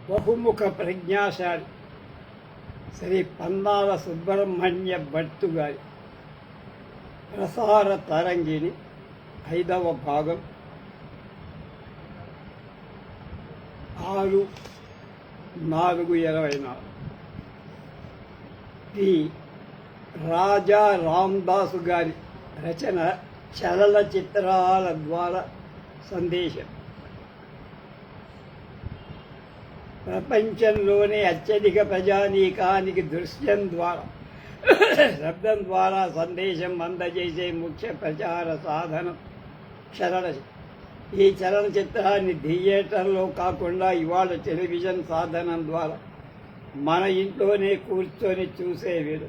బహుముఖ ప్రజ్ఞాశాలి శ్రీ పన్నాల సుబ్రహ్మణ్య భట్టు గారి ప్రసార తరంగిణి 5వ భాగం 6/4/24 శ్రీ రాజా రామదాసు గారి రచన చలనచిత్రాల ద్వారా సందేశం. ప్రపంచంలోనే అత్యధిక ప్రజానీకానికి దృశ్యం ద్వారా శబ్దం ద్వారా సందేశం అందజేసే ముఖ్య ప్రచార సాధనం ఈ చలనచిత్రాన్ని థియేటర్లో కాకుండా ఇవాళ టెలివిజన్ సాధనం ద్వారా మన ఇంట్లోనే కూర్చొని చూసేవారు.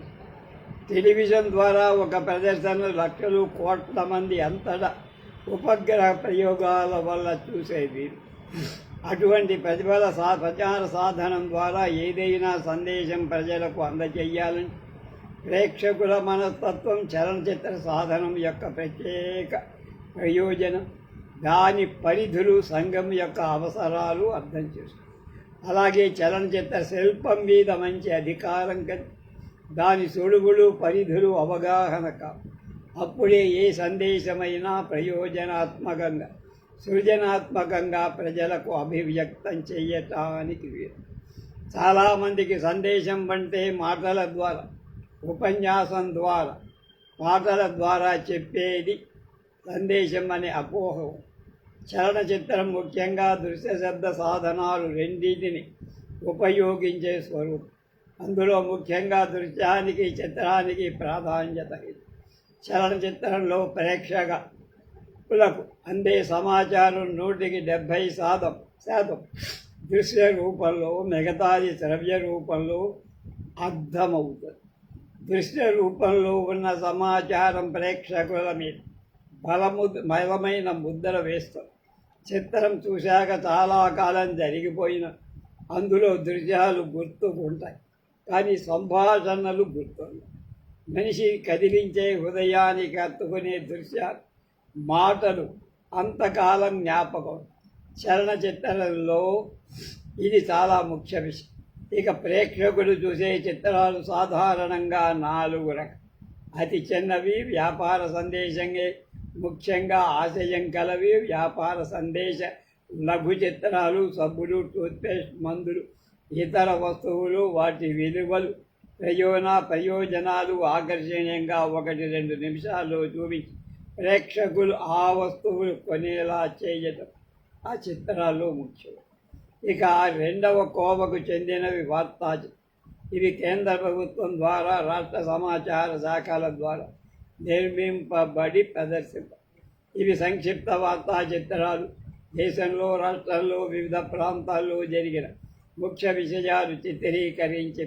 టెలివిజన్ ద్వారా ఒక ప్రదర్శన లక్షలు కోట్ల మంది అంతటా ఉపగ్రహ ప్రయోగాల వల్ల చూసేవారు. అటువంటి ప్రచార సాధనం ద్వారా ఏదైనా సందేశం ప్రజలకు అందజేయాలని ప్రేక్షకుల మనస్తత్వం చలనచిత్ర సాధనం యొక్క ప్రత్యేక ప్రయోజనం, దాని పరిధులు, సంఘం యొక్క అవసరాలు అర్థం చేస్తుంది. అలాగే చలనచిత్ర శిల్పం మీద మంచి అధికారం కలిగి దాని సొడుగులు, పరిధులు అవగాహన కావు. అప్పుడే ఏ సందేశమైనా ప్రయోజనాత్మకంగా, సృజనాత్మకంగా ప్రజలకు అభివ్యక్తం చేయటానికి వీలు. చాలామందికి సందేశం అంటే మాటల ద్వారా, ఉపన్యాసం ద్వారా, పాటల ద్వారా చెప్పేది సందేశం అనే అపోహ. చలనచిత్రం ముఖ్యంగా దృశ్య శబ్ద సాధనాలు రెండింటిని ఉపయోగించే స్వరూపం. అందులో ముఖ్యంగా దృశ్యానికి, చిత్రానికి ప్రాధాన్యత ఇది. చలనచిత్రంలో ప్రేక్షకులకు అందే సమాచారం 170% దృశ్య రూపంలో, మిగతాది శ్రవ్య రూపంలో అర్థమవుతుంది. దృశ్య రూపంలో ఉన్న సమాచారం ప్రేక్షకుల మీద బలమైన ముద్ర వేస్తుంది. చిత్రం చూశాక చాలా కాలం జరిగిపోయిన అందులో దృశ్యాలు గుర్తుకుంటాయి, కానీ సంభాషణలు గుర్తుంటాయి. మనిషి కదిలించే, హృదయానికి హత్తుకునే దృశ్యాలు, మాటలు అంతకాలం జ్ఞాపకం. చలనచిత్రంలో ఇది చాలా ముఖ్య విషయం. ఇక ప్రేక్షకులు చూసే చిత్రాలు సాధారణంగా 4 రకాలు. అతి చిన్నవి వ్యాపార సందేశంగా, ముఖ్యంగా ఆశయం కలవి వ్యాపార సందేశ లఘు చిత్రాలు, సబ్బులు, టూత్పేస్ట్, మందులు, ఇతర వస్తువులు, వాటి విలువలు, ప్రయోజనాలు ఆకర్షణీయంగా 1-2 నిమిషాల్లో చూపించి ప్రేక్షకులు ఆ వస్తువులు కొనేలా చేయటం ఆ చిత్రాల్లో ముఖ్యం. ఇక 2వ కోవకు చెందినవి వార్తా. ఇవి కేంద్ర ప్రభుత్వం ద్వారా, రాష్ట్ర సమాచార శాఖల ద్వారా నిర్మింపబడి ఇవి సంక్షిప్త వార్తా చిత్రాలు. దేశంలో, రాష్ట్రాల్లో, వివిధ ప్రాంతాల్లో జరిగిన ముఖ్య విషయాలు చిత్రీకరించి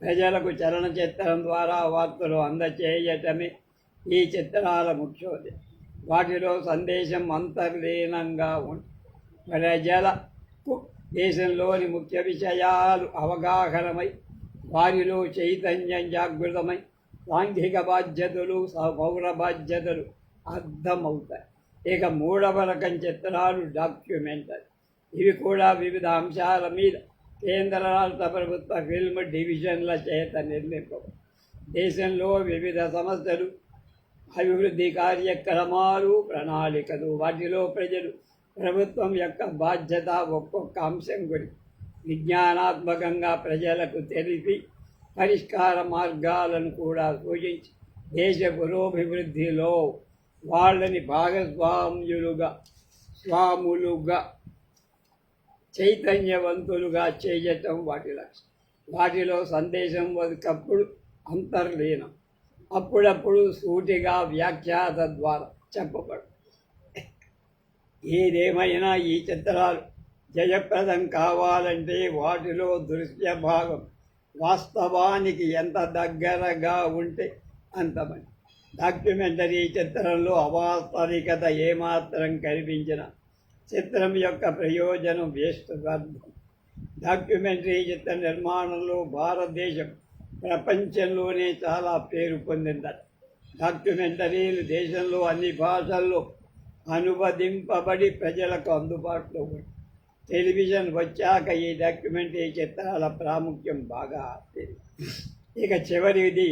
ప్రజలకు చలనచిత్రం ద్వారా వార్తలు అందచేయటమే ఈ చిత్రాల ముఖ్యోద్దేశం. వాటిలో సందేశం అంతర్లీనంగా ఉంటుంది. ప్రజలకు దేశంలోని ముఖ్య విషయాలు అవగాహనమై వారిలో చైతన్యం జాగృతమై సాంఘిక బాధ్యతలు, పౌర బాధ్యతలు అర్థమవుతాయి. ఇక 3వ రకం చిత్రాలు డాక్యుమెంటరీ. ఇవి కూడా వివిధ అంశాల మీద కేంద్ర రాష్ట్ర ప్రభుత్వ ఫిల్మ్ డివిజన్ల చేత నిర్మింపబడి దేశంలో వివిధ సమస్యలు, అభివృద్ధి కార్యక్రమాలు, ప్రణాళికలు, వాటిలో ప్రజలు, ప్రభుత్వం యొక్క బాధ్యత, ఒక్కొక్క అంశం గురించి విజ్ఞానాత్మకంగా ప్రజలకు తెలిపి పరిష్కార మార్గాలను కూడా సూచించి దేశ పురోభివృద్ధిలో వాళ్ళని స్వాములుగా చైతన్యవంతులుగా చేయటం వాటి లక్ష్యం. వాటిలో సందేశం ఒకప్పుడు అంతర్లీనం, అప్పుడప్పుడు సూటిగా వ్యాఖ్యాత ద్వారా చెప్పబడు. ఏదేమైనా ఈ చిత్రాలు జయప్రదం కావాలంటే వాటిలో దృశ్య భాగం వాస్తవానికి ఎంత దగ్గరగా ఉంటే అంత మంచి. డాక్యుమెంటరీ చిత్రంలో అవాస్తవికత ఏమాత్రం కనిపించిన చిత్రం యొక్క ప్రయోజనం వేస్ట్, వ్యర్థం. డాక్యుమెంటరీ చిత్ర నిర్మాణంలో భారతదేశం ప్రపంచంలోనే చాలా పేరు పొందిందట. డాక్యుమెంటరీలు దేశంలో అన్ని భాషల్లో అనువదింపబడి ప్రజలకు అందుబాటులో ఉంది. టెలివిజన్ వచ్చాక ఈ డాక్యుమెంటరీ చిత్రాల ప్రాముఖ్యం బాగా తెలియదు. ఇక చివరిది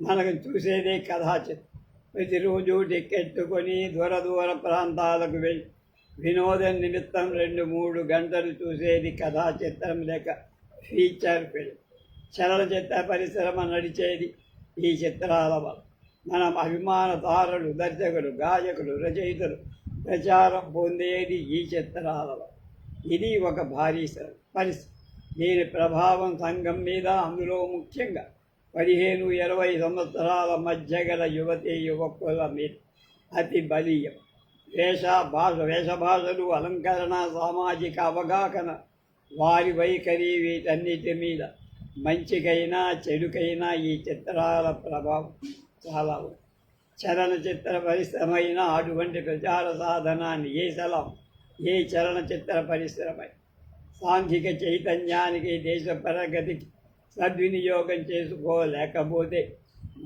మనకు చూసేదే కథా చిత్రం. ప్రతిరోజు టిక్కెట్టుకొని దూర ప్రాంతాలకు వెళ్ళి వినోదం నిమిత్తం 2-3 గంటలు చూసేది కథా చిత్రం లేక ఫీచర్ ఫిల్మ్. చలనచిత్ర పరిశ్రమ నడిచేది ఈ చిత్రాల వల్ల. మనం అభిమాన తారలు, దర్శకులు, గాయకులు, రచయితలు ప్రచారం పొందేది ఈ చిత్రాల వల్ల. ఇది ఒక భారీ పరిస్థితి. దీని ప్రభావం సంఘం మీద, అందులో ముఖ్యంగా 15-20 సంవత్సరాల మధ్య గల యువతీ యువకుల మీద అతి బలీయం. వేషభాషలు, అలంకరణ, సామాజిక అవగాహన, వారి వైఖరి, వీటన్నిటి మీద మంచికైనా చెడుకైనా ఈ చిత్రాల ప్రభావం చాలా ఉంది. చలనచిత్ర పరిశ్రమ అయినా అటువంటి ప్రచార సాధనాన్ని ఏ చలనచిత్ర పరిశ్రమ సాంఘిక చైతన్యానికి, దేశ ప్రగతికి సద్వినియోగం చేసుకోలేకపోతే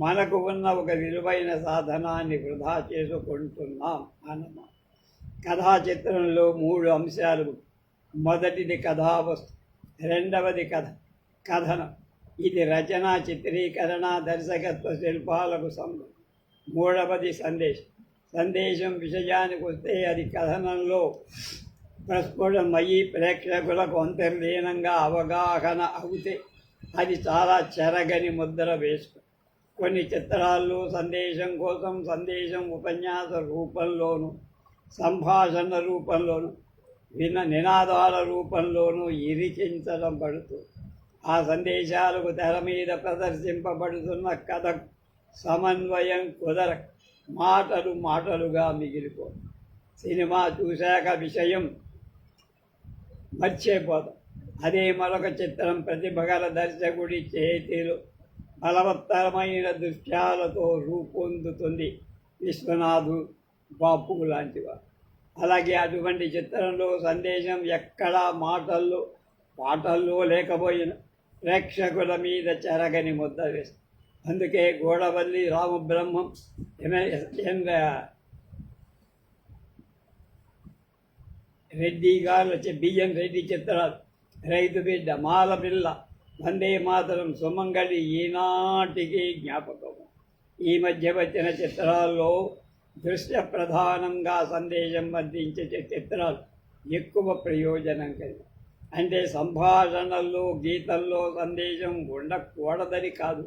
మనకు ఉన్న ఒక విలువైన సాధనాన్ని వృధా చేసుకుంటున్నాం అన్నమాట. కథా చిత్రంలో 3 అంశాలు. మొదటిది కథావస్తు, రెండవది కథనం. ఇది రచన, చిత్రీకరణ, దర్శకత్వ శిల్పాలకు సంబంధం. మూడవది సందేశం విషయానికి వస్తే అది కథనంలో ప్రస్ఫుటమయ్యి ప్రేక్షకులకు అంతర్లీనంగా అవగాహన అవుతే అది చాలా చెరగని ముద్ర వేసుకుంది. కొన్ని చిత్రాల్లో సందేశం కోసం ఉపన్యాస రూపంలోనూ, సంభాషణ రూపంలోనూ, నినాదాల రూపంలోనూ ఇరికించడం పడుతుంది. ఆ సందేశాలకు తెర మీద ప్రదర్శింపబడుతున్న కథకు సమన్వయం కుదరక మాటలుగా మిగిలిపోదు. సినిమా చూశాక విషయం మర్చిపోతాం. అదే మరొక చిత్రం ప్రతిభ గల దర్శకుడి చేతిలో బలవత్తరమైన దృశ్యాలతో రూపొందుతుంది. విశ్వనాథు, బాపు లాంటివారు. అలాగే అటువంటి చిత్రంలో సందేశం ఎక్కడా పాటల్లో లేకపోయినా ప్రేక్షకుల మీద చెరగని ముద్ద వేస్తుంది. అందుకే గోడవల్లి రామబ్రహ్మం, రెడ్డి గారు, బిఎన్ రెడ్డి చిత్రాలు, రైతు బిడ్డ, మాలపిల్ల, వందే మాతరం, సుమంగళి ఈనాటికి జ్ఞాపకం. ఈ మధ్య వచ్చిన చిత్రాల్లో దృశ్య ప్రధానంగా సందేశం అందించే చిత్రాలు ఎక్కువ ప్రయోజనం కలిగి. అంటే సంభాషణల్లో, గీతల్లో సందేశం ఉండకూడదని కాదు.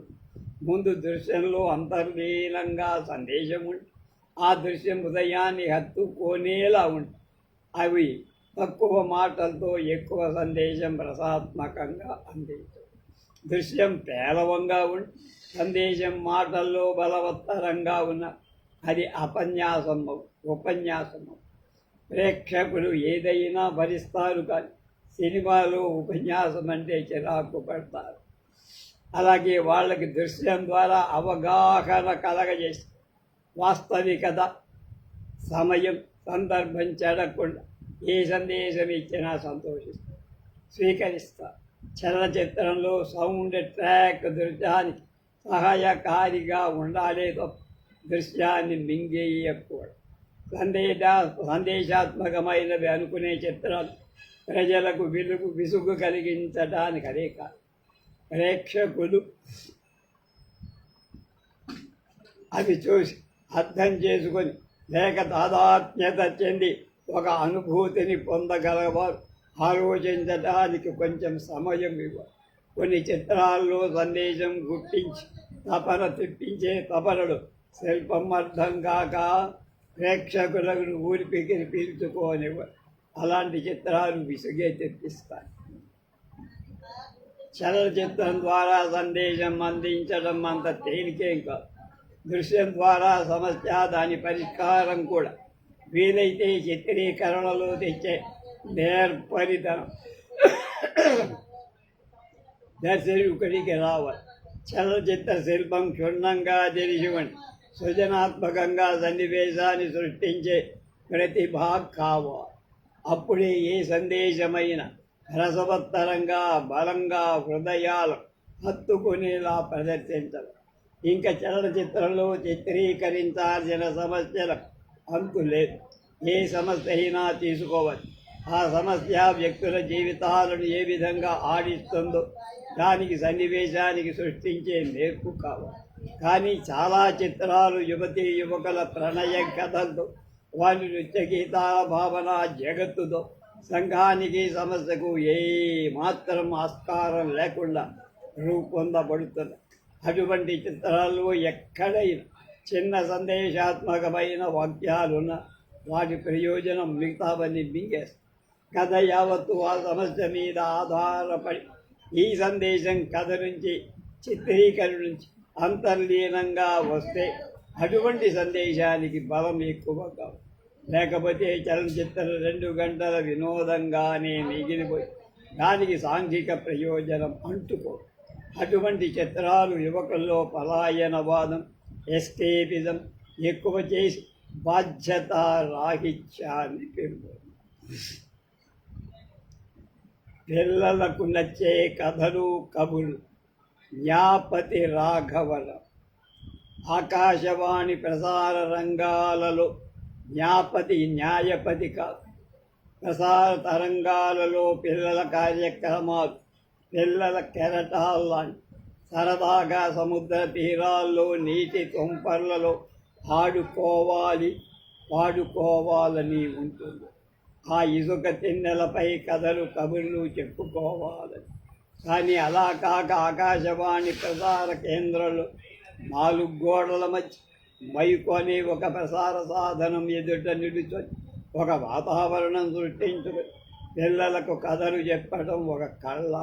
ముందు దృశ్యంలో అంతర్లీనంగా సందేశం ఉండి ఆ దృశ్యం హృదయాన్ని హత్తుకోనేలా ఉంటుంది. అవి తక్కువ మాటలతో ఎక్కువ సందేశం రసాత్మకంగా అందించు. దృశ్యం పేలవంగా ఉండి సందేశం మాటల్లో బలవత్తరంగా ఉన్న అది ఉపన్యాసము. ప్రేక్షకులు ఏదైనా భరిస్తారు, కానీ సినిమాలో ఉపన్యాసం అంటే చిరాకు పడతారు. అలాగే వాళ్ళకి దృశ్యం ద్వారా అవగాహన కలగజేసి వాస్తవికత, సమయం, సందర్భం చెడకుండా ఏ సందేశం ఇచ్చినా స్వీకరిస్తారు. చలనచిత్రంలో సౌండ్ ట్రాక్ దృశ్యానికి సహాయకారిగా ఉండాలే తప్ప దృశ్యాన్ని మింగేయకూడదు. సందేశాత్మకమైనవి అనుకునే చిత్రాలు ప్రజలకు విసుగు కలిగించడానికి అదే కాదు, ప్రేక్షకులు అవి చూసి అర్థం చేసుకొని లేక తాదాత్మ్యత చెంది ఒక అనుభూతిని పొందగలవారు ఆలోచించడానికి కొంచెం సమయం ఇవ్వాలి. కొన్ని చిత్రాల్లో సందేశం గుర్తించి తెప్పించే తపనలు శిల్పం అర్థం కాక ప్రేక్షకులను ఊరిపికిని పీల్చుకోనివ్వరు. అలాంటి చిత్రాలు విసుగే తెప్పిస్తాయి. చలనచిత్రం ద్వారా సందేశం అందించడం అంత తేలికేం కాదు. దృశ్యం ద్వారా సమస్య, దాని పరిష్కారం కూడా వీలైతే చిత్రీకరణలో తెచ్చే నేర్పరితనం దర్శకుడికి రావాలి. చలనచిత్ర శిల్పం క్షుణ్ణంగా తెలిసివండి సృజనాత్మకంగా సన్నివేశాన్ని సృష్టించే ప్రతిభ కావాలి. అప్పుడే ఏ సందేశమైన రసవత్తరంగా, బలంగా హృదయాలు హత్తుకునేలా ప్రదర్శించదు. ఇంకా చలనచిత్రంలో చిత్రీకరించాల్సిన సమస్యలకు అంతు లేదు. ఏ సమస్య అయినా తీసుకోవచ్చు. ఆ సమస్య వ్యక్తుల జీవితాలను ఏ విధంగా ఆడిస్తుందో దానికి సన్నివేశానికి సృష్టించే నేర్పు కావాలి. కానీ చాలా చిత్రాలు యువతీ యువకుల ప్రణయ కథలతో వారి నృత్య గీతాల భావన జగత్తుతో సంఘానికి సమస్యకు ఏ మాత్రం ఆస్కారం లేకుండా రూపొందబడుతుంది. అటువంటి చిత్రాల్లో ఎక్కడైనా చిన్న సందేశాత్మకమైన వాక్యాలున్న వాటి ప్రయోజనం మిగతావన్నీ మింగేస్తాయి. కథ యావత్తు ఆ సమస్య మీద ఆధారపడి ఈ సందేశం కథ నుంచి చిత్రీకరణ నుంచి అంతర్లీనంగా వస్తే అటువంటి సందేశానికి బలం ఎక్కువ కాదు. లేకపోతే చలనచిత్రం 2 గంటల వినోదంగానే మిగిలిపోయి దానికి సాంఘిక ప్రయోజనం అంటుకో. అటువంటి చిత్రాలు యువకుల్లో పలాయనవాదం, ఎస్కేపిజం ఎక్కువ చేసి బాధ్యత రాహిత్యాన్ని పెరుగుతుంది. పిల్లలకు నచ్చే కథలు కబులు జ్ఞాపతి రాఘవల ఆకాశవాణి ప్రసార రంగాలలో జ్ఞాపతి న్యాయపతి కాదు. ప్రసార తరంగాలలో పిల్లల కార్యక్రమాలు పిల్లల కెరటాల్లాంటి సరదాగా సముద్ర తీరాల్లో నీటి తుంపర్లలో పాడుకోవాలని ఉంటుంది. ఆ ఇసుక తిన్నెలపై కథలు కబుర్లు చెప్పుకోవాలని. కానీ అలా కాక ఆకాశవాణి ప్రసార కేంద్రంలో 4 గోడల మధ్య మైకు అనే ఒక ప్రసార సాధనం ఎదుట నిలుచొని ఒక వాతావరణం సృష్టించుకొని పిల్లలకు కథలు చెప్పడం ఒక కళ.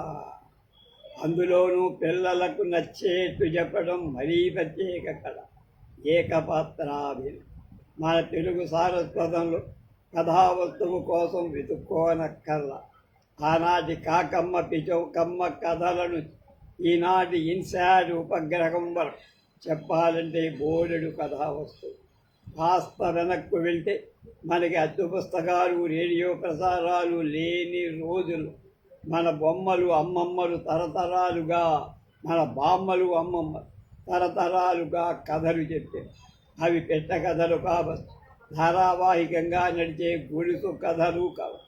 అందులోనూ పిల్లలకు నచ్చేట్టు చెప్పడం మరీ ప్రత్యేక కళ. ఏకపాత్రాభినయం. మన తెలుగు సారస్వతంలో కథావస్తువు కోసం వెతుక్కోనక్కర్లా. ఆనాటి కాకమ్మ పిచౌకమ్మ కథలను ఈనాటి ఇన్సాట్ ఉపగ్రహం వరకు చెప్పాలంటే బోలెడు కథావస్తువు. కాస్త వెనక్కు వెళ్తే మనకి అచ్చు పుస్తకాలు రేడియో ప్రసారాలు లేని రోజులు మన బొమ్మలు అమ్మమ్మలు తరతరాలుగా మన బామ్మలు అమ్మమ్మలు తరతరాలుగా కథలు చెప్పారు. అవి పెట్ట కథలు కావచ్చు, ధారావాహికంగా నడిచే గుడిసు కథలు కావు.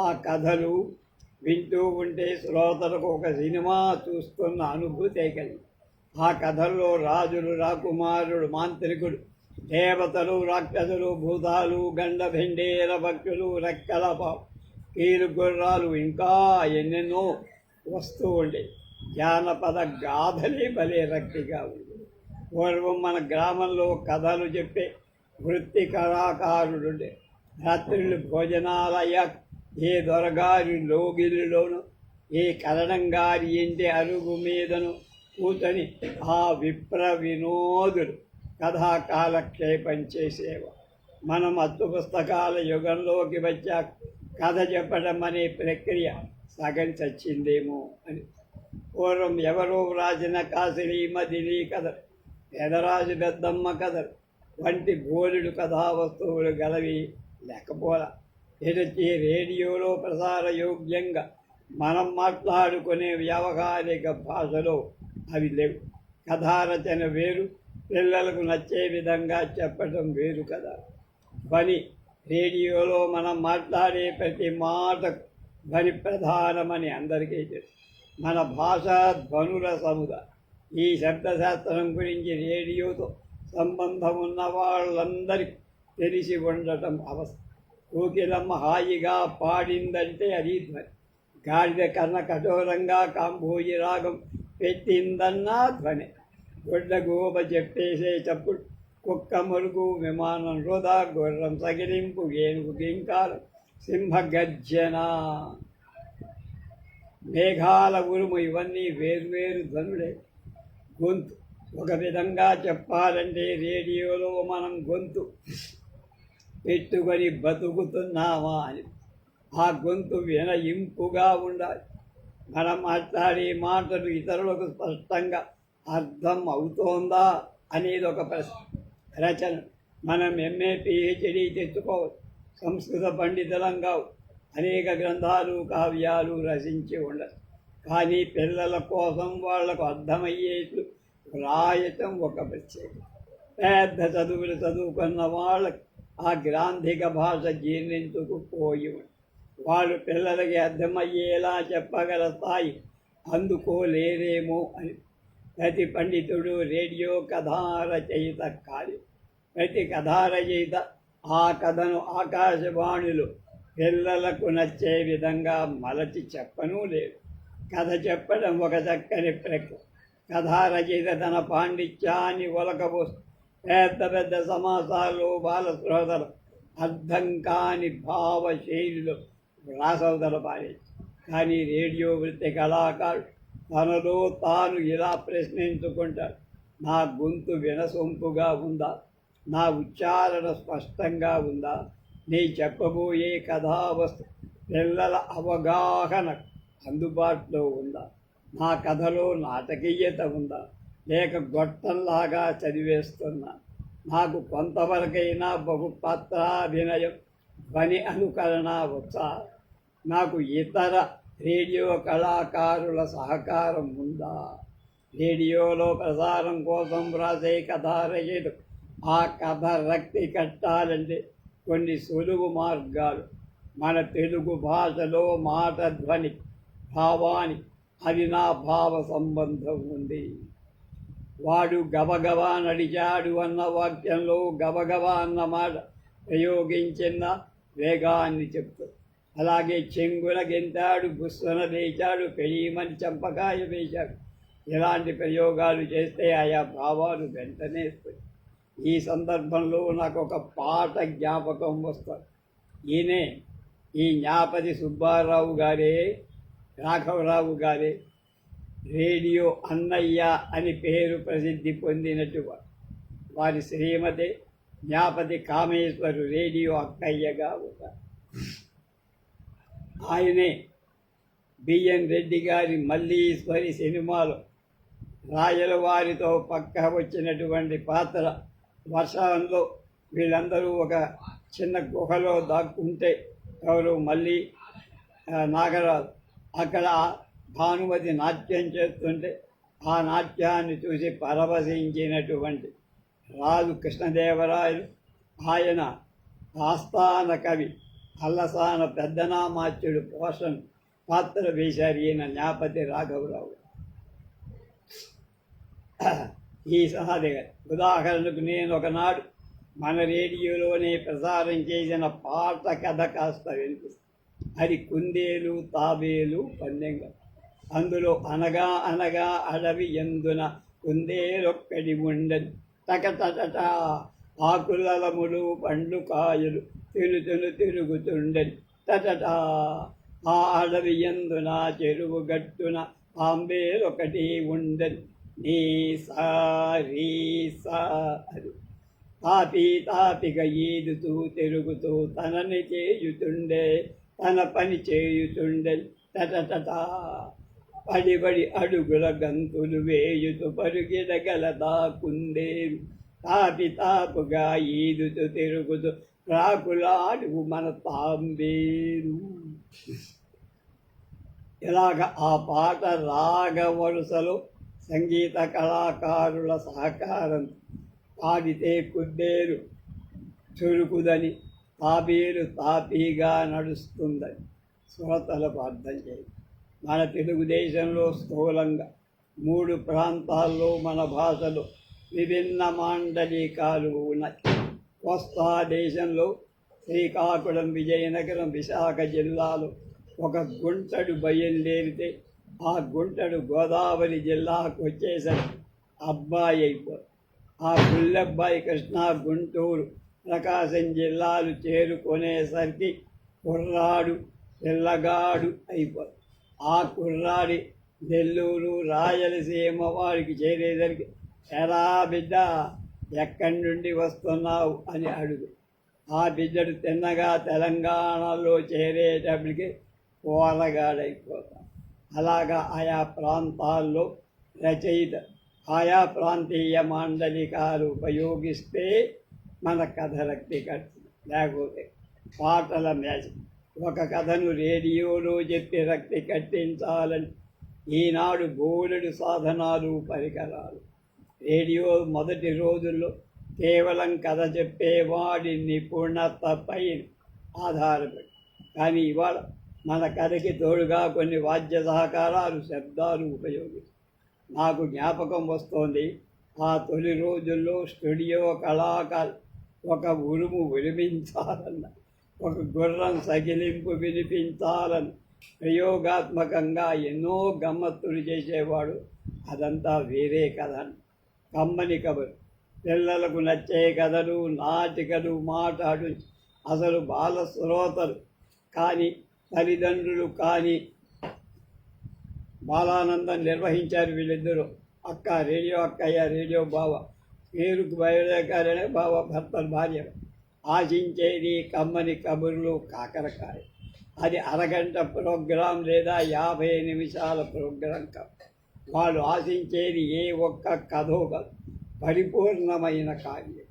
ఆ కథలు వింటూ ఉంటే శ్రోతలకు ఒక సినిమా చూస్తున్న అనుభూతి కలిగి. ఆ కథల్లో రాజులు, రాకుమారుడు, మాంత్రికుడు, దేవతలు, రాక్షసులు, భూతాలు, గండ భెండేర భక్తులు, రెక్కల కీలు గుర్రాలు ఇంకా ఎన్నెన్నో వస్తూ ఉండే జానపద గాథలే భలే రక్తిగా ఉంది. పూర్వం మన గ్రామంలో కథలు చెప్పే వృత్తి కళాకారుడుండే. రాత్రులు భోజనాలయ్యాక ఏ దొరగారి లోగిలిలోనూ ఏ కరణంగారి ఇంటి అరుగు మీదను కూర్చొని ఆ విప్ర వినోదులు కథాకాలక్షేపం చేసేవా. మనం అచ్చు పుస్తకాల యుగంలోకి వచ్చాక కథ చెప్పడం అనే ప్రక్రియ సగం చచ్చిందేమో అని. పూర్వం ఎవరో రాసిన కాసిని మదిని కథలు, పెదరాజు పెద్దమ్మ కథలు వంటి బోలెడు కథావస్తువులు గలవి లేకపోలా. ఎదుటి రేడియోలో ప్రసార యోగ్యంగా మనం మాట్లాడుకునే వ్యావహారిక భాషలో అవి లేవు. కథారచన వేరు, పిల్లలకు నచ్చే విధంగా చెప్పడం వేరు కదా. ధ్వని రేడియోలో మనం మాట్లాడే ప్రతి మాట ధ్వని ప్రధానమని అందరికీ తెలుసు. మన భాష ధ్వనుల సముదాయం. ఈ శబ్దశాస్త్రం గురించి రేడియోతో సంబంధం ఉన్న వాళ్ళందరికీ తెలిసి ఉండటం అవసరం. కోకిలమ్మ హాయిగా పాడిందంటే అది ధ్వని. గాడిద కర్ణ కఠోరంగా కాంబోజి రాగం పెట్టిందన్నా ధ్వని. గొడ్డ గోబ చెప్పేసే చప్పుడు, కుక్క మరుగు, విమానం వృధా, గుర్రం సగిలింపు, ఏనుగు గింకారం, సింహ గర్జన, మేఘాల ఉరుము ఇవన్నీ వేర్వేరు ధ్వనులే. గొంతు ఒక విధంగా చెప్పాలంటే రేడియోలో మనం గొంతు పెట్టుకొని బతుకుతున్నామా అని. ఆ గొంతు వినయింపుగా ఉండాలి. మనం మాట్లాడే మాటలు ఇతరులకు స్పష్టంగా అర్థం అవుతోందా అనేది ఒక ప్రశ్న. రచన మనం ఎంఏ పిహెచ్డి తెచ్చుకోవచ్చు, సంస్కృత పండితులం కావు, అనేక గ్రంథాలు కావ్యాలు రచించి ఉండదు. కానీ పిల్లల కోసం వాళ్లకు అర్థమయ్యేట్లు రాయటం ఒక ప్రత్యేకత. పెద్ద చదువులు చదువుకున్న వాళ్ళకి ఆ గ్రాంధిక భాష జీర్ణించుకుపోయి వాళ్ళు పిల్లలకి అర్థమయ్యేలా చెప్పగల స్థాయి అందుకోలేరేమో అని ప్రతి పండితుడు రేడియో కథా రచయిత కాదు. ప్రతి కథా రచయిత ఆ కథను ఆకాశవాణిలో పిల్లలకు నచ్చే విధంగా మలచి చెప్పనూ లేదు. కథ చెప్పడం ఒక చక్కని ప్రక్రియ. కథా రచయిత తన పాండిత్యాన్ని ఒలకబోస్తూ పెద్ద పెద్ద సమాసాలు బాలశ్రోతలు అర్థం కాని భావశైలిలో వ్రాసవతల పారేది. కానీ రేడియో వృత్తి కళాకారుడు తనలో తాను ఇలా ప్రశ్నించుకుంటాడు: నా గొంతు వినసొంపుగా ఉందా? నా ఉచ్చారణ స్పష్టంగా ఉందా? నీ చెప్పబోయే కథావస్తు పిల్లల అవగాహన అందుబాటులో ఉందా? నా కథలో నాటకీయత ఉందా? లేక గొట్టంలాగా చదివేస్తున్నా? నాకు కొంతవరకైనా బహుపాత్రాభినయం, ధ్వని అనుకరణ వచ్చా? నాకు ఇతర రేడియో కళాకారుల సహకారం ఉందా? రేడియోలో ప్రసారం కోసం వ్రాసే కథా రచయిత ఆ కథ రక్తి కట్టాలంటే కొన్ని సులువు మార్గాలు. మన తెలుగు భాషలో మాట ధ్వని భావాన్ని అవినాభావ సంబంధం ఉంది. వాడు గబగబా నడిచాడు అన్న వాక్యంలో గబగబా అన్న మాట ప్రయోగించిన వేగాన్ని చెప్తాడు. అలాగే చెంగుల గెంతాడు, బుస్సన లేచాడు, పెళ్ళిమని చంపకాయ వేశాడు. ఇలాంటి ప్రయోగాలు చేస్తే ఆయా భావాలు వెంటనే వస్తాయి. ఈ సందర్భంలో నాకు ఒక పాట జ్ఞాపకం వస్తుంది. ఈయనే ఈ జ్ఞాపతి సుబ్బారావు గారే, రాఘవరావు గారే రేడియో అన్నయ్య అని పేరు ప్రసిద్ధి పొందినటువంటి వారి శ్రీమతి జ్ఞాపతి కామేశ్వరు రేడియో అక్కయ్యగా ఉంటారు. ఆయనే బిఎన్ రెడ్డి గారి మల్లీశ్వరి సినిమాలో రాయల వారితో పక్క వచ్చినటువంటి పాత్ర. వర్షంలో వీళ్ళందరూ ఒక చిన్న గుహలో దాక్కుంటే ఎవరు మళ్ళీ నాగరాజు అక్కడ భానుమతి నాట్యం చేస్తుంటే ఆ నాట్యాన్ని చూసి పరవశించినటువంటి రాజు కృష్ణదేవరాయలు, ఆయన ఆస్థాన కవి అల్లసాన పెద్దనామాచ్యుడు పోషణ పాత్ర వేశారు ఈయన జ్ఞాపతి రాఘవరావు. ఈ సహాదే ఉదాహరణకు నేను ఒకనాడు మన రేడియోలోనే ప్రసారం చేసిన పాట కథ కాస్త వినిపిస్తుంది. అది కుందేలు తాబేలు పందెంగా. అందులో అనగా అనగా అడవి ఎందున కుందేలొక్కడి ఉండని టకటట ఆకులములు పండ్లు కాయలు తిరుగుతుండని టటట ఆ అడవి ఎందున చెరువు గట్టున ఆంబేలొకటి ఉండని నీ సారీ సారు తాపిక ఈదుతూ తిరుగుతూ తనని చేయుతుండే, తన పని చేయుతుండే టటట పడిబడి అడుగుల గంతులు వేయుతూ పరుగిడగలదా కుందేరు తాపుగా ఈదుతూ తిరుగుతూ రాకులాడు మన తాంబేరు. ఇలాగ ఆ పాట రాగ వరుసలో సంగీత కళాకారుల సహకారం పాడితే కుందేలు చురుకుదని, తాబేలు తాపీగా నడుస్తుందని శ్రోతలకు అర్థం చేయాలి. మన తెలుగుదేశంలో స్థూలంగా 3 ప్రాంతాల్లో మన భాషలో విభిన్న మాండలికాలు ఉన్నాయి. కోస్తా దేశంలో శ్రీకాకుళం, విజయనగరం, విశాఖ జిల్లాలో ఒక గుంటడు బయలుదేరితే ఆ గుంటడు గోదావరి జిల్లాకు వచ్చేసరికి అబ్బాయి అయిపోయి, ఆ గుళ్ళబ్బాయి కృష్ణా, గుంటూరు, ప్రకాశం జిల్లాలు చేరుకునేసరికి కుర్రాడు, పిల్లగాడు అయిపోయి, ఆ కుర్రాడి నెల్లూరు, రాయలసీమ వారికి చేరేసరికి ఎరా బిడ్డ ఎక్కడి నుండి వస్తున్నావు అని అడుగు. ఆ బిడ్డడు తిన్నగా తెలంగాణలో చేరేటప్పటికి పోరగాడైపోతాడు. అలాగా ఆయా ప్రాంతాల్లో రచయిత ఆయా ప్రాంతీయ మాండలికాలు ఉపయోగిస్తే మన కథ రక్తి కడుతుంది. లేకపోతే పాటల మ్యాచ్. ఒక కథను రేడియోలో చెప్పి రక్తి కట్టించాలని ఈనాడు బోలెడు సాధనాలు, పరికరాలు. రేడియో మొదటి రోజుల్లో కేవలం కథ చెప్పేవాడి నిపుణతపై ఆధారపడి, కానీ ఇవాళ మన కథకి తోడుగా కొన్ని వాద్య సహకారాలు శబ్దాలు ఉపయోగిస్తాం. నాకు జ్ఞాపకం వస్తోంది, ఆ తొలి రోజుల్లో స్టూడియో కళాకారు ఒక ఉరుము ఉరిమించాలన్న, ఒక గుర్రం సగిలింపు వినిపించాలని ప్రయోగాత్మకంగా ఎన్నో గమ్మత్తులు చేసేవాడు. అదంతా వేరే కథ. కమ్మని కబురు, పిల్లలకు నచ్చే కథలు, నాటికలు మాట్లాడు అసలు బాల శ్రోతలు కానీ తల్లిదండ్రులు కానీ బాలానందం నిర్వహించారు వీళ్ళిద్దరూ. అక్క రేడియో అక్కయ్య, రేడియో బావ, పేరుకు బయలుదేరనే బావ భర్త భార్య. ఆశించేది కమ్మని కబుర్లు, కాకరకాయ. అది అరగంట ప్రోగ్రాం లేదా 50 నిమిషాల ప్రోగ్రాం కాదు. వాళ్ళు ఆశించేది ఏ ఒక్క కథో కాదు, పరిపూర్ణమైన కార్యం.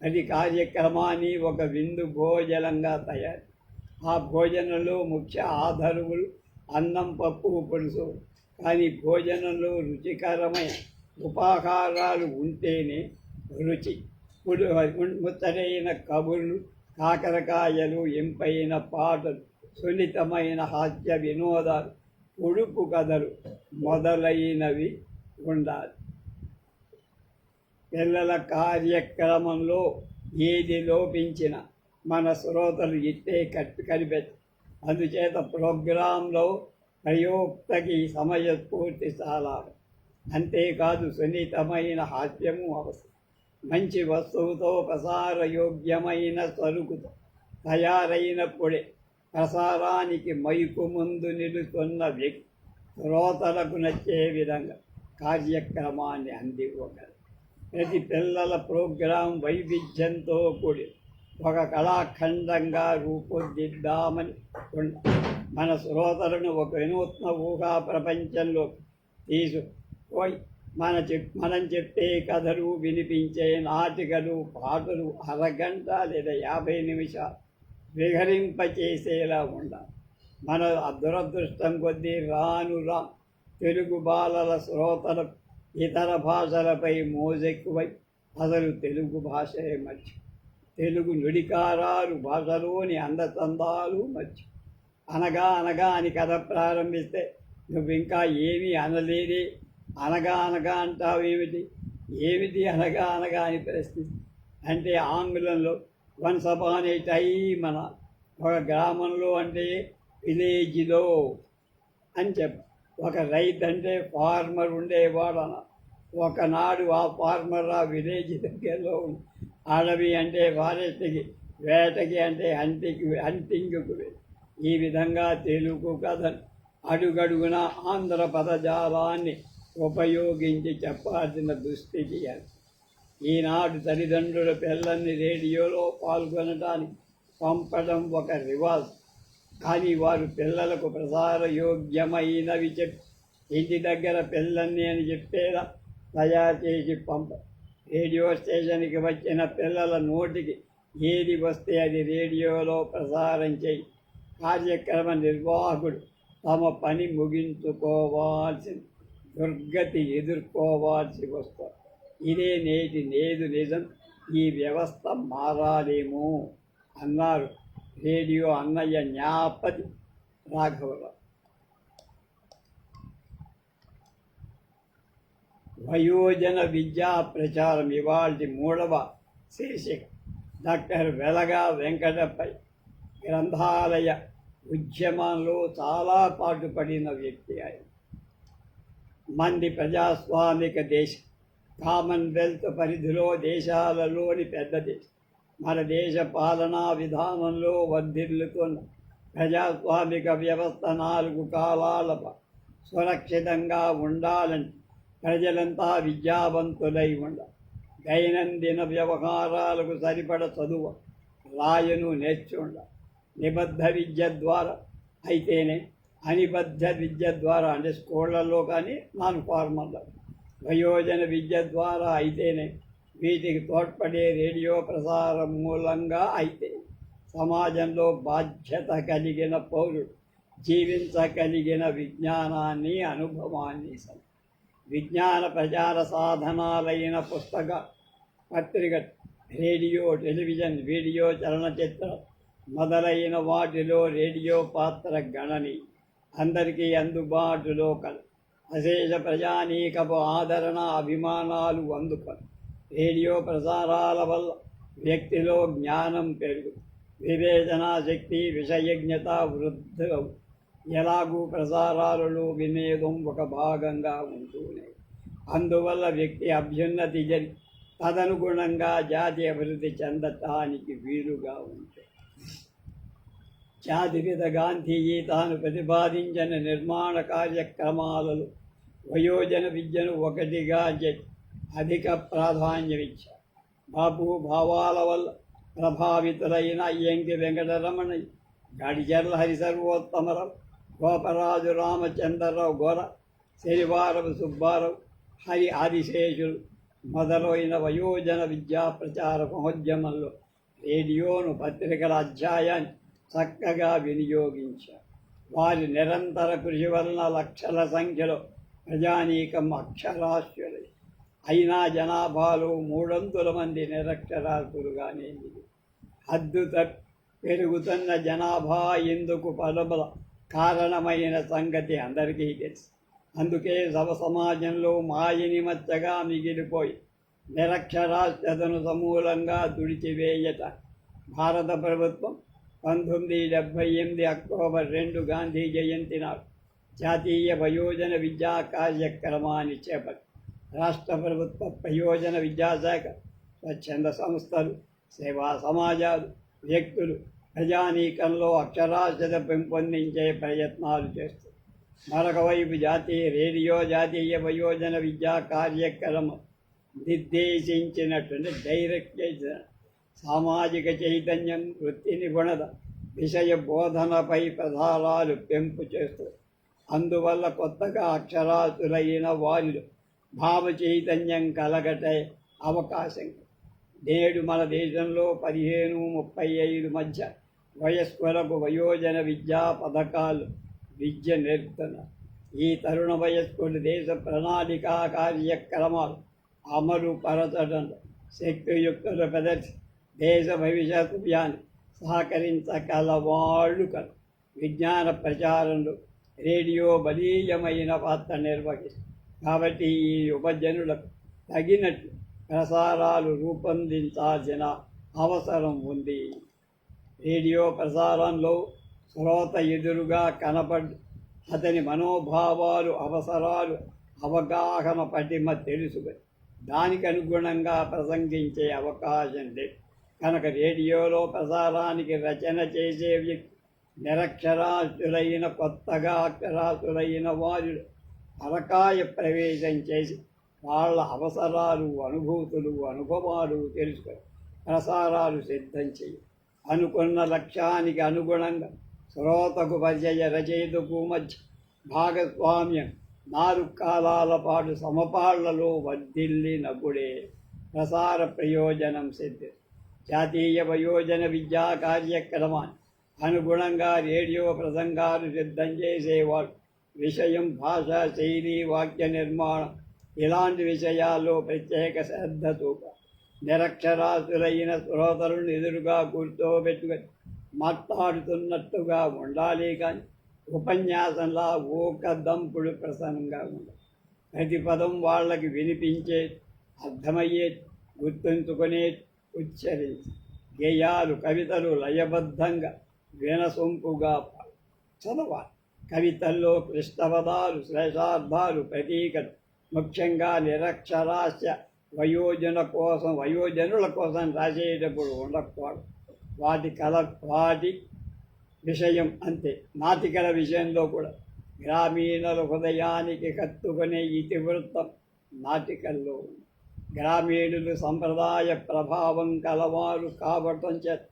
అది కార్యక్రమాన్ని ఒక విందు భోజనంగా తయారు. ఆ భోజనంలో ముఖ్య ఆధారములు అన్నం, పప్పు, పులుసు. కానీ భోజనంలో రుచికరమైన ఉపాహారాలు ఉంటేనే రుచి. ముచ్చటైన కబుర్లు, కాకరకాయలు, ఎంపైన పాటలు, సున్నితమైన హాస్య వినోదాలు, ఉడుపు కథలు మొదలైనవి ఉండాలి. పిల్లల కార్యక్రమంలో ఏది లోపించిన మన శ్రోతలు ఇట్టే కనిపెట్టు. అందుచేత ప్రోగ్రాంలో ప్రయోక్తకి సమయస్ఫూర్తి చాలా. అంతేకాదు సున్నితమైన హాస్యము అవసరం. మంచి వస్తువుతో, ప్రసారయోగ్యమైన సరుకుతో తయారైనప్పుడే ప్రసారానికి మైకు ముందు నిలుస్తున్న వ్యక్తి శ్రోతలకు నచ్చే విధంగా కార్యక్రమాన్ని అందివ్వగలరు. ప్రతి పిల్లల ప్రోగ్రాం వైవిధ్యంతో కూడి ఒక కళాఖండంగా రూపుదిద్దామని మన శ్రోతలను ఒక వినూత్న ఊహా ప్రపంచంలో తీసుకుపోయి మనం చెప్పే కథలు, వినిపించే నాటికలు, పాటలు అరగంట లేదా 50 నిమిషాలు విహరింపచేసేలా ఉండాలి. మన దురదృష్టం కొద్దీ రాను తెలుగు బాలల శ్రోతలకు ఇతర భాషలపై మోజెక్కువై అసలు తెలుగు భాషే మర్చి, తెలుగు నుడికారాలు, భాషలోని అందచందాలు మర్చి. అనగా అనగా అని కథ ప్రారంభిస్తే నువ్వు ఇంకా ఏమీ అనలేదే, అనగా అనగా అంటావేమిటి, ఏమిటి అనగా అనగా అని ప్రశ్నిస్తే, అంటే ఆంగ్లంలో వన్స్ అపాన్ ఏ టైమ్ మన ఒక గ్రామంలో అంటే విలేజ్లో అని చెప్ప. ఒక రైతు అంటే ఫార్మర్ ఉండేవాడు అన్న. ఒకనాడు ఆ ఫార్మర్ ఆ విలేజ్ దగ్గరలో ఉంది. అడవి అంటే ఫారెస్ట్కి, వేటకి అంటే హంటింగ్కు. ఈ విధంగా తెలుగు కథను అడుగడుగున ఆంధ్ర పదజాలాన్ని ఉపయోగించి చెప్పాల్సిన దుస్థితి అది. ఈనాడు తల్లిదండ్రుల పిల్లల్ని రేడియోలో పాల్గొనడానికి పంపడం ఒక రివాజ్. కానీ వారు పిల్లలకు ప్రసారయోగ్యమైనవి చెప్పి ఇంటి దగ్గర పిల్లల్ని అని చెప్పేలా తయారు చేసి పంప. రేడియో స్టేషన్కి వచ్చిన పిల్లల నోటికి ఏది వస్తే అది రేడియోలో ప్రసారం చేయి. కార్యక్రమ నిర్వాహకుడు తమ పని ముగించుకోవాల్సిన దుర్గతి ఎదుర్కోవాల్సి వస్తారు. ఇదే నేదు నిజం. ఈ వ్యవస్థ మారాలేమో అన్నారు రేడియో అన్నయ్య జ్ఞాపతి రాఘవరావు. వయోజన విద్యా ప్రచారం ఇవాల్టి 3వ శీర్షిక. డాక్టర్ వెలగా వెంకటపై గ్రంథాలయ ఉద్యమంలో చాలా పాటుపడిన వ్యక్తి ఆయన. మంది ప్రజాస్వామిక దేశం, కామన్వెల్త్ పరిధిలో దేశాలలోని పెద్ద దేశం. మన దేశ పాలనా విధానంలో వర్ధిల్లుతున్న ప్రజాస్వామిక వ్యవస్థ 4 కాలాల సురక్షితంగా ఉండాలని ప్రజలంతా విద్యావంతులై ఉండాలి. దైనందిన వ్యవహారాలకు సరిపడ చదువు, రాయను నేర్చి ఉండాలి. నిబద్ధ విద్య ద్వారా అయితేనే, అనిబద్ధ విద్య ద్వారా అంటే స్కూళ్ళల్లో కానీ నాన్ ఫార్మల్లో, వయోజన విద్య ద్వారా అయితేనే, వీటికి తోడ్పడే రేడియో ప్రసారం మూలంగా అయితే సమాజంలో బాధ్యత కలిగిన పౌరుడు జీవించగలిగిన విజ్ఞానాన్ని, అనుభవాన్ని విజ్ఞాన ప్రచార సాధనాలైన పుస్తక, పత్రిక, రేడియో, టెలివిజన్, వీడియో, చలనచిత్ర, మొదలైన వాటిలో రేడియో పాత్ర గణనీయం. అందరికీ అందుబాటులో కల అశేష ప్రజానీకపు ఆదరణ అభిమానాలు అందుకొని రేడియో ప్రసారాల వల్ల వ్యక్తిలో జ్ఞానం పెరుగుతుంది, వివేచనా శక్తి విషయజ్ఞత వృద్ధి. ఎలాగూ ప్రసారాలలో వినోదం ఒక భాగంగా ఉంటూనే అందువల్ల వ్యక్తి అభ్యున్నతి జరిగి తదనుగుణంగా జాతి అభివృద్ధి చెందటానికి వీలుగా ఉంటుంది. జాతిపిత గాంధీజీ తాను ప్రతిపాదించిన నిర్మాణ కార్యక్రమాలలో వయోజన విద్యను ఒకటిగా అధిక ప్రాధాన్యమిచ్చారు. బాపు భావాల వల్ల ప్రభావితులైన అయ్యంకి వెంకటరమణయ్య, గడిజర్ల హరిసర్వోత్తమరావు, గోపరాజు రామచంద్రరావు గోర, శనివారపు సుబ్బారావు, హరి ఆదిశేషులు మొదలైన వయోజన విద్యా ప్రచార మహోద్యమంలో రేడియోను పత్రికల అధ్యాయాన్ని చక్కగా వినియోగించారు. వారి నిరంతర కృషి వలన లక్షల సంఖ్యలో ప్రజానీకం అక్షరాస్యులై అయినా జనాభాలో 300 మంది నిరక్షరాస్యులుగానే హద్దు పెరుగుతున్న జనాభా ఎందుకు పదముల కారణమైన సంగతి అందరికీ తెలుసు. అందుకే సమాజంలో మాయనిమచ్చగా మిగిలిపోయి నిరక్షరాస్యతను సమూలంగా తుడిచివేయట భారత ప్రభుత్వం 1978 అక్టోబర్ 2 గాంధీ జయంతి నాడు జాతీయ వయోజన విద్యా కార్యక్రమాన్ని చేపట్టి రాష్ట్ర ప్రభుత్వ వయోజన విద్యాశాఖ, స్వచ్ఛంద సంస్థలు, సేవా సమాజాలు, వ్యక్తులు ప్రజానీకంలో అక్షరాస్యత పెంపొందించే ప్రయత్నాలు చేస్తారు. మరొక వైపు రేడియో జాతీయ వయోజన విద్యా కార్యక్రమం నిర్దేశించినటువంటి డైరెక్ట్ చేసిన సామాజిక చైతన్యం, వృత్తి నిపుణత, విషయ బోధనపై ప్రధానాలు పెంపు చేస్తుంది. అందువల్ల కొత్తగా అక్షరాస్యులైన వారిలో భావ చైతన్యం కలగటే అవకాశం. నేడు మన దేశంలో 15-35 మధ్య వయస్కులకు వయోజన విద్యా పథకాలు విద్య నేర్పుతున్నారు. ఈ తరుణ వయస్కులు దేశ ప్రణాళికా కార్యక్రమాలు అమలు పరచడంలో శక్తియుక్తులు ప్రదర్శి దేశ భవిష్యత్తు వ్యాన్ని సహకరించగలవాళ్ళు కల విజ్ఞాన ప్రచారంలో రేడియో బలీయమైన పాత్ర నిర్వహిస్తుంది. కాబట్టి ఈ యువజనులకు తగినట్లు ప్రసారాలు రూపొందించాల్సిన అవసరం ఉంది. రేడియో ప్రసారంలో శ్రోత ఎదురుగా కనపడి అతని మనోభావాలు, అవసరాలు, అవగాహన పటిమ తెలుసుకొని దానికి అనుగుణంగా ప్రసంగించే అవకాశం లేదు. కనుక రేడియోలో ప్రసారానికి రచన చేసే వ్యక్తి నిరక్షరాస్యులైన కొత్తగా అక్షరాస్యులైన వారు పరకాయ ప్రవేశం చేసి వాళ్ళ అవసరాలు, అనుభూతులు, అనుభవాలు తెలుసుకొని ప్రసారాలు సిద్ధం చేయి. అనుకున్న లక్ష్యానికి అనుగుణంగా శ్రోతకు పరిచయ రచయితకు మధ్య భాగస్వామ్యం 4 కాలాల పాటు సమపాళ్లలో వర్ధిల్లినప్పుడే ప్రసార ప్రయోజనం సిద్ధి. జాతీయ వయోజన విద్యా కార్యక్రమాన్ని అనుగుణంగా రేడియో ప్రసంగాలు సిద్ధం చేసేవాడు విషయం, భాష, శైలి, వాక్య నిర్మాణం ఇలాంటి విషయాల్లో ప్రత్యేక శ్రద్ధ చూపాలి. నిరక్షరాస్యులైన శ్రోతలను ఎదురుగా కూర్చోబెట్టుకొని మాట్లాడుతున్నట్టుగా ఉండాలి, కానీ ఉపన్యాసంలా దంపుడు ప్రసంగంగా ఉండాలి. ప్రతి పదం వాళ్ళకి వినిపించే, అర్థమయ్యే, గుర్తుంచుకునే, ఉచ్చరించి గేయాలు, కవితలు లయబద్ధంగా వినసొంపుగా చదవాలి. కవితల్లో కృష్ణపదాలు, శ్లేషార్థాలు, ప్రతీకలు ముఖ్యంగా నిరక్షరాస్య వయోజనుల కోసం రాసేటప్పుడు ఉండకూడదు. వాటి విషయం అంతే. నాటికల విషయంలో కూడా గ్రామీణుల హృదయానికి కత్తుకునే ఇతివృత్తం నాటికల్లో ఉంది. గ్రామీణులు సంప్రదాయ ప్రభావం కలవారు కావటం చేత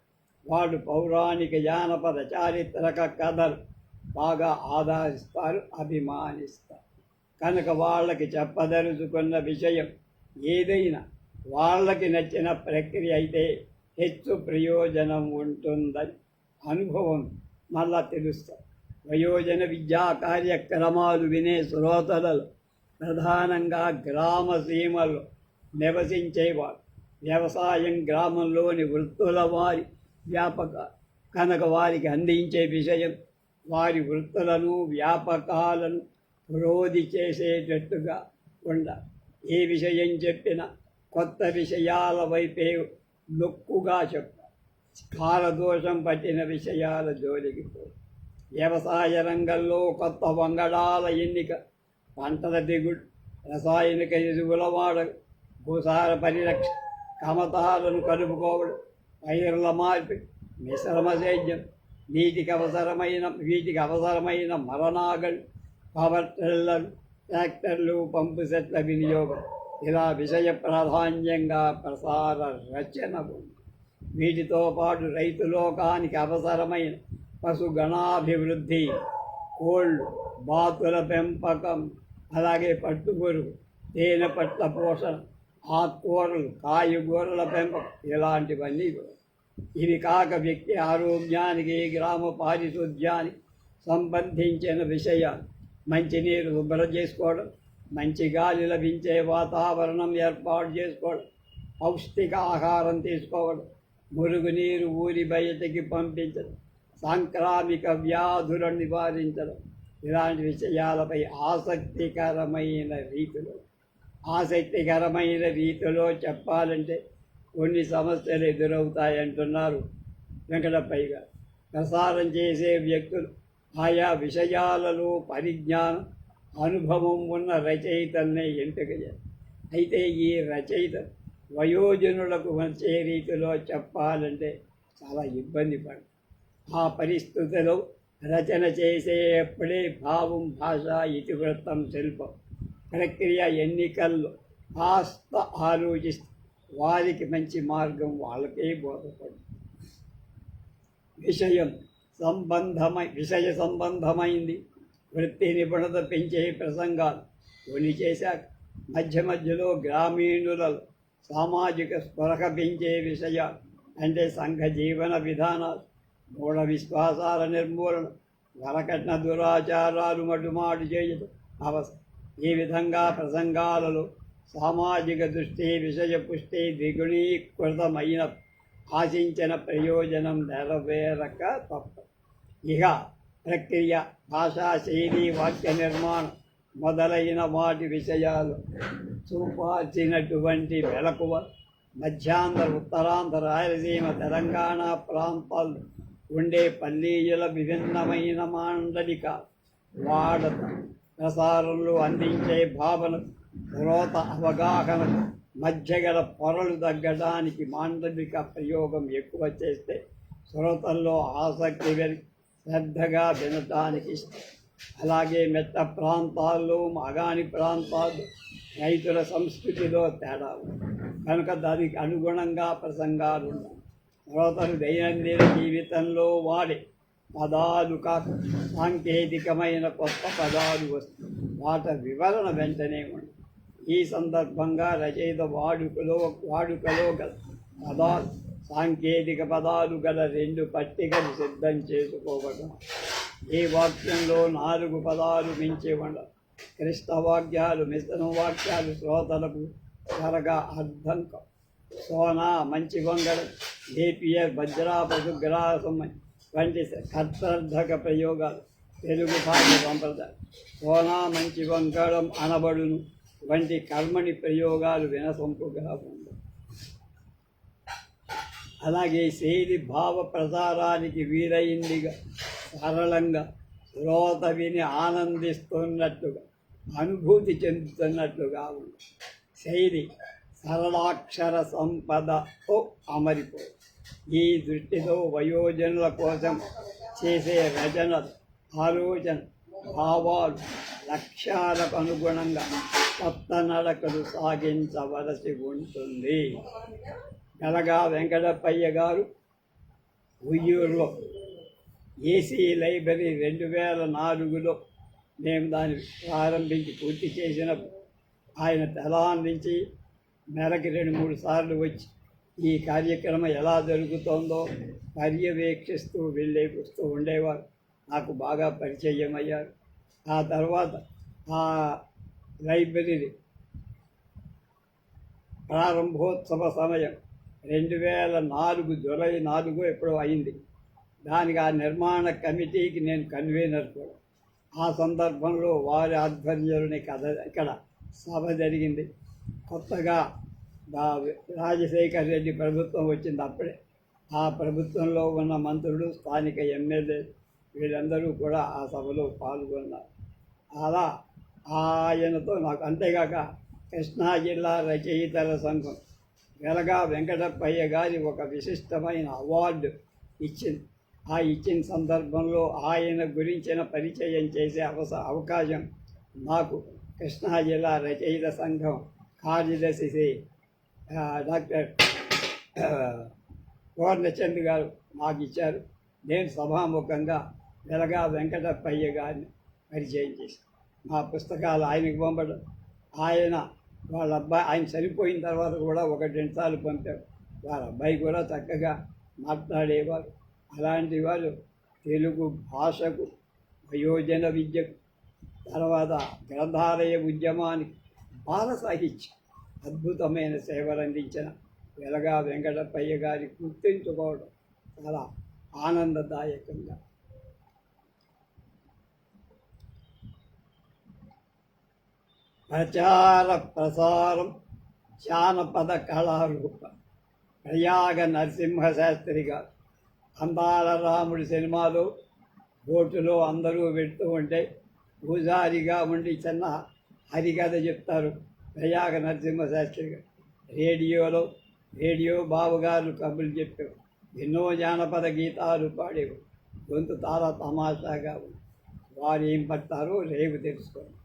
వాడు పౌరాణిక, జానపద, చారిత్రక కథలు బాగా ఆదరిస్తారు, అభిమానిస్తారు. కనుక వాళ్ళకి చెప్పదలుచుకున్న విషయం ఏదైనా వాళ్ళకి నచ్చిన ప్రక్రియ అయితే ಹೆಚ್ಚು ప్రయోజనం ఉంటుందని అనుభవం మళ్ళా తెలుస్తారు. వయోజన విద్యా కార్యక్రమాలు వినే శ్రోతలలో ప్రధానంగా గ్రామ సీమలో నివసించేవారు, వ్యవసాయం, గ్రామంలోని వృత్తుల వారి వ్యాపక కనుక వారికి అందించే విషయం వారి వృత్తులను వ్యాపకాలను పురోధి చేసేటట్టుగా ఉండాలి. ఏ విషయం చెప్పినా కొత్త విషయాల వైపే నొక్కుగా చెప్పాలి. కాలదోషం పట్టిన విషయాల జోలికి పోదు. వ్యవసాయ రంగంలో కొత్త వంగడాల ఎన్నిక, పంటల దిగుడు, రసాయనిక ఎరువుల వాడకం, భూసార పరిరక్ష, కమతాలను కలుపుకోవడం, పైర్ల మార్పిడి, మిశ్రమ సేద్యం, వీటికి అవసరమైన మరణాగలు, పవర్ టిల్లర్లు, ట్రాక్టర్లు, పంపు సెట్ల వినియోగం, ఇలా విషయ ప్రాధాన్యంగా ప్రసార రచన ఉంది. వీటితో పాటు రైతు లోకానికి అవసరమైన పశుగణాభివృద్ధి, కోళ్ళు, బాతుల పెంపకం, అలాగే పట్టుపురుగు, తేనె పట్ల పోషణ, ఆకుకూరలు, కాయగూరల పెంపకం, ఇలాంటివన్నీ కూడా. ఇవి కాక వ్యక్తి ఆరోగ్యానికి, గ్రామ పారిశుద్ధ్యానికి సంబంధించిన విషయాలు. మంచినీరు శుభ్రం చేసుకోవడం, మంచి గాలి లభించే వాతావరణం ఏర్పాటు చేసుకోవడం, పౌష్టిక ఆహారం తీసుకోవడం, మురుగునీరు ఊరి బయటికి పంపించడం, సాంక్రామిక వ్యాధులను నివారించడం, ఇలాంటి విషయాలపై ఆసక్తికరమైన రీతిలో చెప్పాలంటే కొన్ని సమస్యలు ఎదురవుతాయంటున్నారు వెంకటప్పయ్య గారు. ప్రసారం చేసే వ్యక్తులు ఆయా విషయాలలో పరిజ్ఞానం, అనుభవం ఉన్న రచయితల్నే ఎంపిక చేయాలి. అయితే ఈ రచయిత వయోజనులకు వచ్చే రీతిలో చెప్పాలంటే చాలా ఇబ్బంది పడతారు. ఆ పరిస్థితిలో రచన చేసేప్పుడే భావం, భాష, ఇతివృత్తం, శిల్పం, ప్రక్రియ, ఎన్నికల్లో కాస్త ఆలోచిస్తే వారికి మంచి మార్గం వాళ్ళకే బోధపడుతుంది. విషయ సంబంధమైంది వృత్తి నిపుణత పెంచే ప్రసంగాలు కొన్ని చేశాక మధ్యలో గ్రామీణులలో సామాజిక స్పృహ పెంచే విషయాలు అంటే సంఘ జీవన విధానాలు, మూఢ విశ్వాసాల నిర్మూలన, వరకట్న దురాచారాలు మటుమాటు చేయడం అవసరం. ఈ విధంగా ప్రసంగాలలో సామాజిక దృష్టి, విషయ పుష్టి ద్విగుణీకృతమైన ఆశించిన ప్రయోజనం నెరవేరక తప్ప. ఇక ప్రక్రియ, భాషా శైలి, వాక్య నిర్మాణం మొదలైన వాటి విషయాలు చూపాల్సినటువంటి మెలకువ మధ్యాంధ్ర, ఉత్తరాంధ్ర, రాయలసీమ, తెలంగాణ ప్రాంతాల్లో ఉండే పల్లీయుల విభిన్నమైన మాండలిక వాడత, ప్రసారంలో అందించే భావన, శ్రోత అవగాహన మధ్య గల పొరలు తగ్గడానికి మాండలిక ప్రయోగం ఎక్కువ చేస్తే శ్రోతల్లో ఆసక్తి పెరిగి శ్రద్ధగా వినటానికి ఇష్టం. అలాగే మెట్ట ప్రాంతాల్లో, మాగాణి ప్రాంతాల్లో రైతుల సంస్కృతిలో తేడా ఉంది కనుక దానికి అనుగుణంగా ప్రసంగాలు ఉన్నాయి. శ్రోతలు దైనందిన జీవితంలో వాడే పదాలు కాక సాంకేతికమైన కొత్త పదాలు వస్తాయి. వాటి వివరణ వెంటనే ఉంది. ఈ సందర్భంగా రచయిత వాడుకలో గల పదాలు, సాంకేతిక పదాలు గల 2 పట్టికలు సిద్ధం చేసుకోవడం. ఈ వాక్యంలో 4 పదాలు మించి ఉండవు. క్లిష్టవాక్యాలు, మిశ్రమ వాక్యాలు శ్రోతలకు త్వరగా అర్థం కావు. సోనా, మంచి వంగడం, నేపియర్, భద్రా, పశుగ్రాసం వంటి అర్థార్థక ప్రయోగాలు తెలుగు భాష సంప్రదాయం. సోనా, మంచి వంగడం, అనబడును వంటి కర్మని ప్రయోగాలు వినసొంపుగా ఉండవు. అలాగే శైలి భావ ప్రసారానికి వీలైందిగా, సరళంగా, శ్రోత విని ఆనందిస్తున్నట్టుగా, అనుభూతి చెందుతున్నట్లుగా ఉంది. శైలి సరళాక్షర సంపదతో అమరిపో. ఈ దృష్టితో వయోజనుల కోసం చేసే రచనలు, ఆలోచన, భావాలు, లక్ష్యాలకు అనుగుణంగా కొత్త నడకలు సాగించవలసి ఉంటుంది. గలగా వెంకటప్పయ్య గారు ఉయ్యూరులో ఏసీ లైబ్రరీ 2004లో మేము దాన్ని ప్రారంభించి పూర్తి చేసినప్పుడు ఆయన తెలాన్ నుంచి నెలకి 2-3 సార్లు వచ్చి ఈ కార్యక్రమం ఎలా జరుగుతుందో పర్యవేక్షిస్తూ వస్తూ ఉండేవారు. నాకు బాగా పరిచయం అయ్యారు. ఆ తర్వాత ఆ లైబ్రరీ ప్రారంభోత్సవ సమయం 2004 జూలై 4 ఎప్పుడో అయింది. దానికి ఆ నిర్మాణ కమిటీకి నేను కన్వీనర్ కూడా. ఆ సందర్భంలో వారి ఆధ్వర్యంలోని కథ ఇక్కడ సభ జరిగింది. కొత్తగా రాజశేఖర్ రెడ్డి ప్రభుత్వం వచ్చింది అప్పుడే. ఆ ప్రభుత్వంలో ఉన్న మంత్రులు, స్థానిక ఎమ్మెల్యే వీళ్ళందరూ కూడా ఆ సభలో పాల్గొన్నారు. అలా ఆయనతో నాకు, అంతేగాక కృష్ణా జిల్లా రచయితల సంఘం వెలగా వెంకటప్పయ్య గారి ఒక విశిష్టమైన అవార్డు ఇచ్చింది. ఆ ఇచ్చిన సందర్భంలో ఆయన గురించిన పరిచయం చేసే అవకాశం నాకు కృష్ణా జిల్లా రచయిత సంఘం కార్యదర్శి డాక్టర్ పూర్ణచంద్ గారు నాకు ఇచ్చారు. నేను సభాముఖంగా వెలగా వెంకటప్పయ్య గారిని పరిచయం చేశాను. మా పుస్తకాలు ఆయనకు పంపడం, వాళ్ళ అబ్బాయి ఆయన చనిపోయిన తర్వాత కూడా 1-2 సార్లు పంపారు. వాళ్ళ అబ్బాయి కూడా చక్కగా మాట్లాడేవారు. అలాంటి వారు తెలుగు భాషకు, వయోజన విద్యకు, తర్వాత గ్రంథాలయ ఉద్యమానికి, బాల సాహిత్యం అద్భుతమైన సేవలు అందించిన వెలగా వెంకటప్పయ్య గారి గుర్తించుకోవడం చాలా ఆనందదాయకంగా. ప్రచార ప్రసారం జానపద కళారూపం. ప్రయాగ నరసింహశాస్త్రి గారు అందాల రాముడి సినిమాలో బోటులో అందరూ పెడుతూ ఉంటే పూజారిగా ఉండి చిన్న హరికథ చెప్తారు ప్రయాగ నరసింహశాస్త్రి గారు. రేడియో బావగారు కబుర్లు చెప్పారు. ఎన్నో జానపద గీతాలు పాడేవు. గొంతు చాలా తమాషాగా ఉంది. వారు ఏం పడతారో రేపు తెలుసుకోండి.